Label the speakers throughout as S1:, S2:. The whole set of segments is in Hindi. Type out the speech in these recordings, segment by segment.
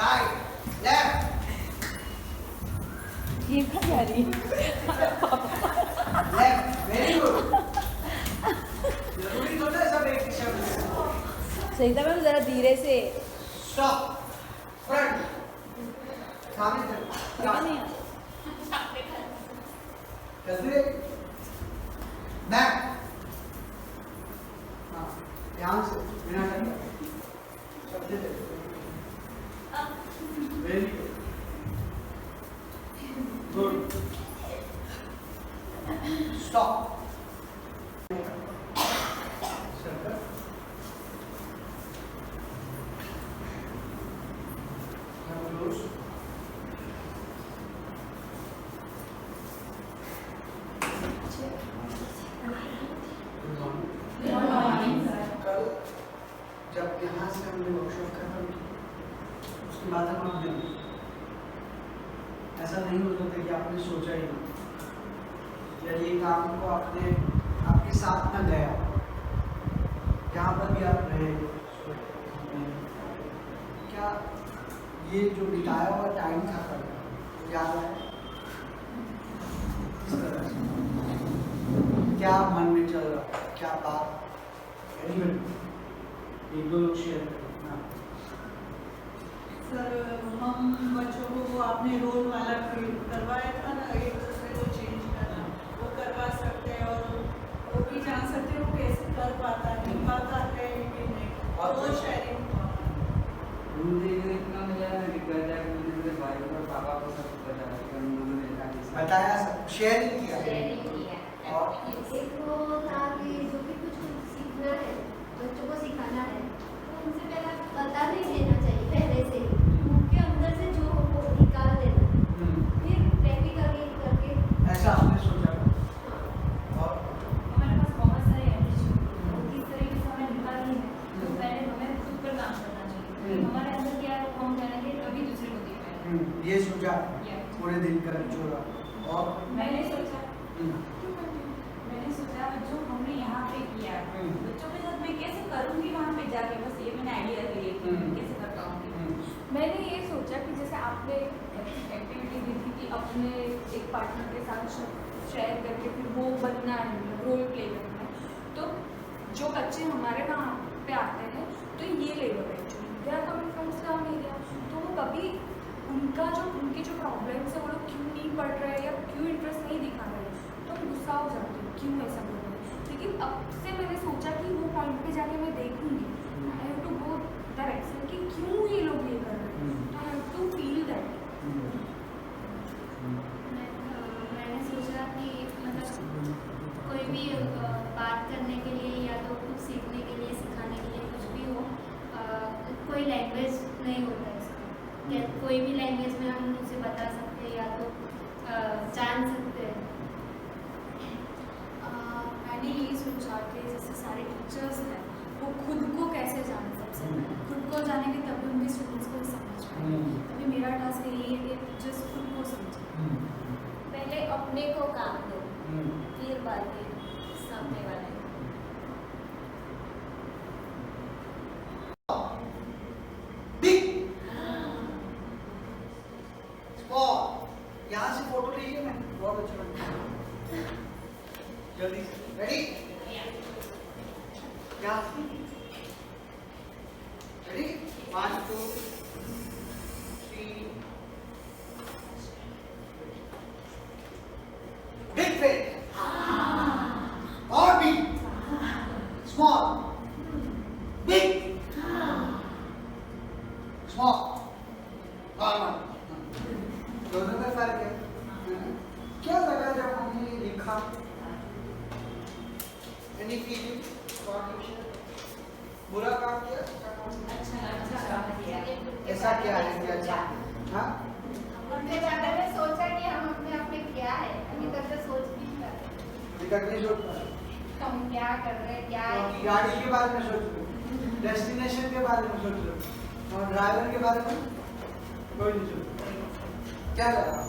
S1: राइट लेफ्ट
S2: ये क्या जा रही है?
S1: लेफ्ट वेरी गुड जरूरी तो ना सब एक शब्द
S2: सही था मैम, जरा धीरे से।
S1: स्टॉप फ्रंट सामने चलो
S2: नहीं
S1: कैसे बैक हाँ यहाँ से बिना करना शब्द दे वेरी गुड स्टॉप जब यहाँ से हमने वर्कशॉप खत्म की उसके बाद हम आप मिले ऐसा नहीं होता था कि आपने सोचा ही नहीं या ये काम को आपने आपके साथ में गया जहाँ पर भी आप रहे क्या ये जो बिताया हुआ टाइम था कल याद है किस तरह से क्या मन में चल रहा क्या बात एक दो लोग शेयर करें
S3: सर हम बच्चों को वो आपने रोल वाला करवाया था ना, एक दूसरे को चेंज करना, वो करवा सकते हैं और वो भी जान सकते हैं वो कैसे कर पाता है कि नहीं और वो शेयरिंग
S4: मुझे इतना मजा आया कि कर जाए मुझे मेरे भाई और पापा को सब पता है कि हम लोगों ने
S1: बताया सब शेयरिंग किया और
S5: एक वो था कि जो भी कुछ सीखना है बच्चों को सिखाना है तो उनसे पहले बता नहीं देना चाहिए पहले से उनके अंदर से जो वो निकाल देना फिर प्रैक्टिकली करके
S1: ऐसा आपने सोचा और
S6: हमारे पास बहुत सारे एटीट्यूड किस तरीके से हमें निकालनी है तो पहले हमें खुद पर काम करना चाहिए हमारे अंदर क्या है हम जानेंगे तभी दूसरे को देख पाएंगे
S1: ये सोचा पूरे दिन का निचोड़ा और
S6: मैंने सोचा जो हमने यहाँ पे किया बच्चों के साथ मैं कैसे करूँगी वहाँ पे जाके, बस ये मैंने आइडिया लिए कैसे कर पाऊँगी।
S2: मैंने ये सोचा कि जैसे आपने एक्टिविटी दी थी कि अपने एक पार्टनर के साथ शेयर करके फिर वो बनना है, रोल प्ले करना है, तो जो बच्चे हमारे वहाँ पे आते हैं तो ये लेवल है actually they are coming from slum area, तो वो कभी उनके जो प्रॉब्लम्स है वो लोग क्यों नहीं पढ़ रहे हैं या क्यों इंटरेस्ट नहीं दिखा रहे हैं, तो हम गुस्सा हो जाते हैं क्यों ऐसा बोल रहे हैं। लेकिन अब से मैंने सोचा कि वो पॉइंट पे जाके मैं देखूंगी, I have to go direction कि क्यों ये लोग ये कर रहे हैं, तो I have to feel that.
S5: मैंने सोचा कि मतलब कोई भी बात करने के लिए या तो कुछ सीखने के लिए सिखाने के लिए कुछ भी हो कोई लैंग्वेज नहीं होता इसका, कोई भी लैंग्वेज में हम उसे बता सकते हैं या तो जान सकते हैं।
S2: मैंने यही सोचा कि जैसे सारे टीचर्स हैं वो खुद को कैसे जाने, सबसे पहले खुद को जानेंगे तभी उनके स्टूडेंट्स को समझ पाएंगे। अभी मेरा टास्क यही है कि टीचर्स खुद को समझें,
S5: पहले अपने को काम दो फिर बाकी सामने वाले।
S1: यहाँ से फोटो लीजिए मैं बहुत अच्छा लगता जल्दी से रेडी क्या रेडी 1 2 3 बिग फेस और big small big small normal दोनों में फर्क है। क्या लगा जब हमने ये लिखा? Any feeling? बुरा काम किया? ऐसा क्या है कि अच्छा? हाँ?
S5: हमने जाकर में सोचा कि हम अपने आप में क्या है, अभी तक तो सोच भी नहीं पाए।
S1: अभी तक नहीं सोच पाए।
S5: हम क्या कर रहे हैं, क्या है?
S1: गाड़ी के बारे में सोच लो, डेस्टिनेशन के बारे में सोच लो, और ड्राइवर के बारे में कोई नहीं सोच। क्या लगा?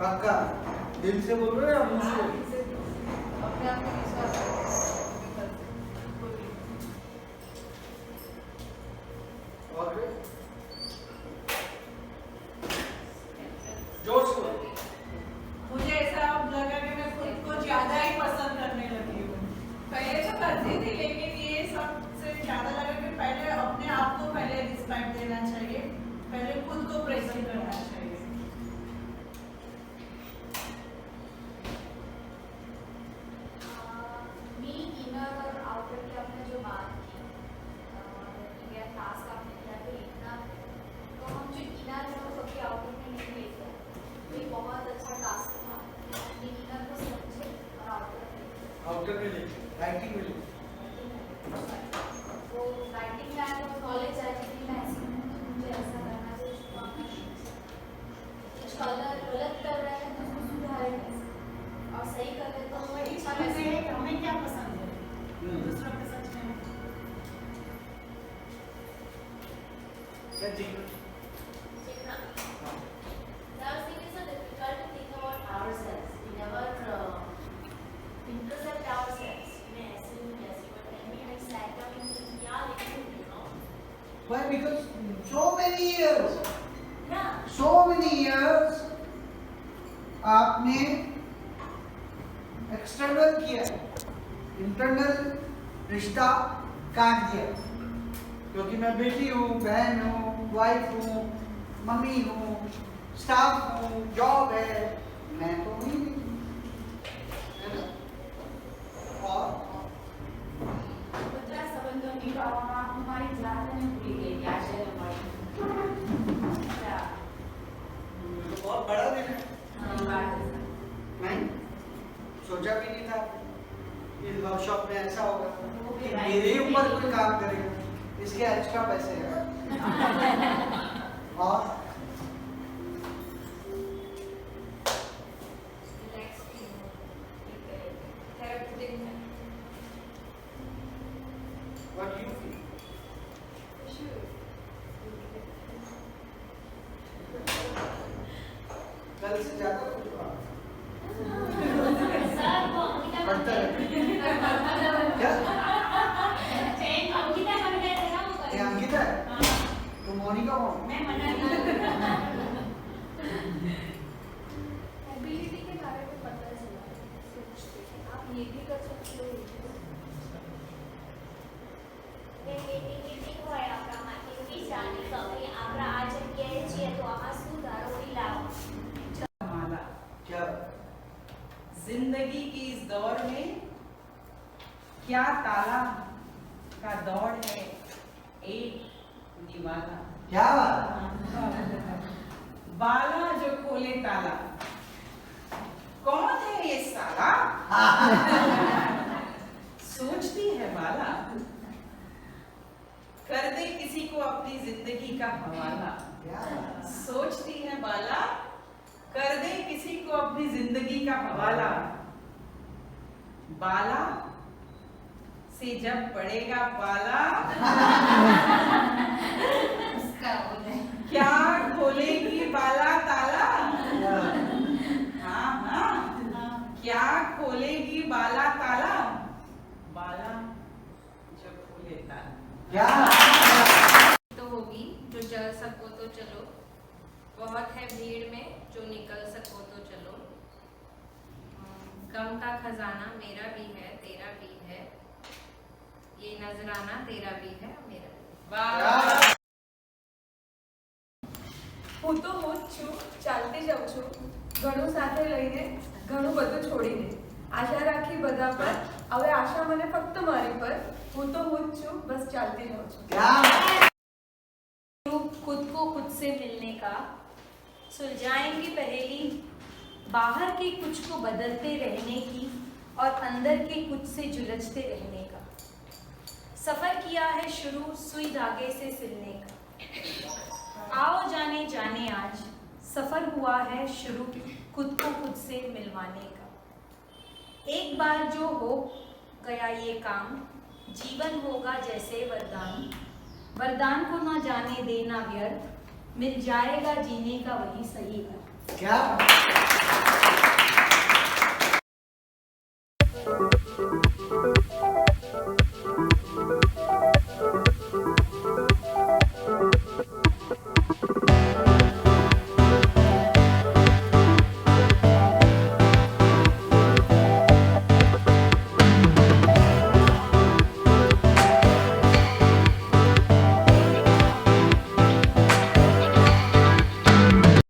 S1: पक्का दिल से बोल रहे हो या मुंह से?
S6: अपने आप में विश्वास
S1: और फिर जोर से बोलो।
S3: मुझे ऐसा अब लगा कि मैं खुद को ज्यादा ही पसंद करने लगी हूँ। पहले तो करती थी, लेकिन ये सबसे ज्यादा लगा कि पहले अपने आप को पहले रिस्पेक्ट देना चाहिए, पहले खुद को प्रेजेंट करना चाहिए।
S5: बीइंग इनर और आउटर की आपने जो बात की, या टास्क आपने किया तो इतना, तो हम जो इनर है वो सबके आउटर में नहीं लेते, तो ये बहुत अच्छा टास्क था। अपने इनर को समझे और आउटर
S1: में ले, राइटिंग में ले।
S5: वो राइटिंग में आया तो नॉलेज आया कि मैं ऐसी हूँ, तो मुझे ऐसा करना चाहिए, उसको अपना कुछ गलत कर रहे हैं तो उसको सुधारे कैसे, और सही कर रहे तो वो अच्छा कैसे।
S3: हमें क्या पसंद है, दूसरों के सच में
S1: क्या ठीक?
S7: I was thinking it's so difficult to think about ourselves. We never intercept ourselves. मैं ऐसे हूँ कैसे, but when we sat down and think, क्या लिखूँ, you know?
S1: Why? Because so many years,
S7: Yeah.
S1: so many years आपने एक्सटर्नल किया, इंटरनल रिश्ता काट दिया, क्योंकि मैं बेटी हूँ, बहन हूँ, वाइफ हूँ, मम्मी हूँ, स्टाफ हूँ, जॉब है, मैं तो हुई नहीं, है ना? और
S6: બધા સંબંધો નિભાવવામાં અમારી જાતને ભૂલી ગઈ આજે અમારી
S1: तो बहुत बड़ा दिन है।
S6: વાત
S1: मैं सोचा भी नहीं था इस वर्कशॉप में ऐसा होगा कि मेरे ऊपर कोई काम करेगा, इसके एक्स्ट्रा पैसे हैं। और what do you feel? कल से ज्यादा कुछ हुआ?
S7: सर वो अंकिता बन
S1: पढ़ता
S7: गए।
S1: है क्या?
S7: अंकिता बन गए थे ना वो
S1: ये अंकिता है? तो मोनिका हो?
S7: मैं मना नहीं।
S2: एबिलिटी के बारे में पता चला, सोचते हैं आप ये भी कर सकते हो।
S1: क्या?
S8: जिंदगी की इस दौड़ में क्या ताला का दौड़ है एक निवाला।
S1: क्या बात?
S8: बाला जो खोले ताला, कौन है ये साला? सोचती है बाला, कर दे किसी को अपनी जिंदगी का हवाला।
S1: क्या बात?
S8: सोचती है बाला, कर दे किसी को अपनी जिंदगी का हवाला। बाला से जब पड़ेगा पाला,
S6: उसका हो जाए
S8: क्या खोलेगी बाला ताला? हाँ हाँ, क्या खोलेगी बाला ताला? बाला जब खोले ताला।
S1: क्या?
S9: तो होगी जो चल सको तो चलो, बहुत है भीड़ में जो निकल सको तो चलो। गम का खजाना मेरा भी है तेरा भी है, ये नजराना तेरा भी है मेरा भी।
S8: वाह।
S2: હું તો હું જ છું, ચાલતી જાઉં છું, ઘણું સાથે લઈને, ઘણું બધું છોડીને, આશા રાખી બધા પર, હવે આશા મને ફક્ત મારી પર, હું તો હું જ છું, બસ ચાલતી જાઉં છું।
S1: क्या?
S7: खुद को खुद से मिलने का, सुलझाएंगे पहेली बाहर के कुछ को बदलते रहने की और अंदर के कुछ से जुलझते रहने का। सफर किया है शुरू सुई धागे से सिलने का, आओ जाने जाने आज सफर हुआ है शुरू खुद को खुद से मिलवाने का। एक बार जो हो गया ये काम, जीवन होगा जैसे वरदान, वरदान को ना जाने देना व्यर्थ, मिल जाएगा जीने का वही सही अर्थ।
S1: क्या?